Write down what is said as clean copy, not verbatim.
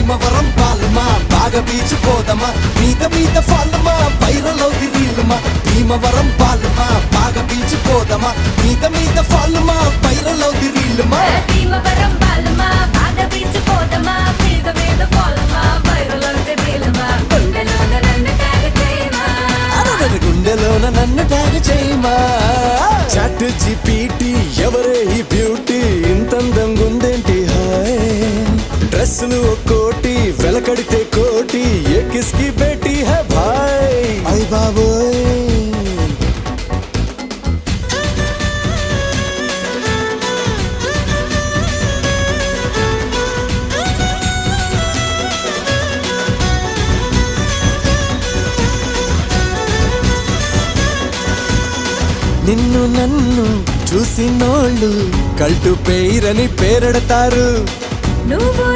భీమవరం పాలమా బాగా బీచిపోదమా మీద మీద ఫాలమా వైరల్ అవుది రీలుమా భీమవరం పాలమా బాగా బీచిపోదమా మీద మీద ఫాలమా వైరల్ అవుది రీలుమా భీమవరం పాలమా బాగా బీచిపోదమా మీద మీద ఫాలమా వైరల్ అవుది రీలుమా గుండెలోన నన్ను ట్యాగ్ చేయమా గుండెలోన నన్ను ట్యాగ్ చేయమా చాట్ జీపీటీ ఎవరే ఈ బ్యూటీ ఇంతందంగా ఉందేంటి హాయ్ డ్రెస్సులు ఒక్కోటి వెలకడితే కోటి ఏ కిస్కి బేటీ హై భాయ్ అయ్ బాబోయ్ నిన్ను నన్ను చూసినోళ్ళు కల్టు పేరని పేరెడతారు నువ్వు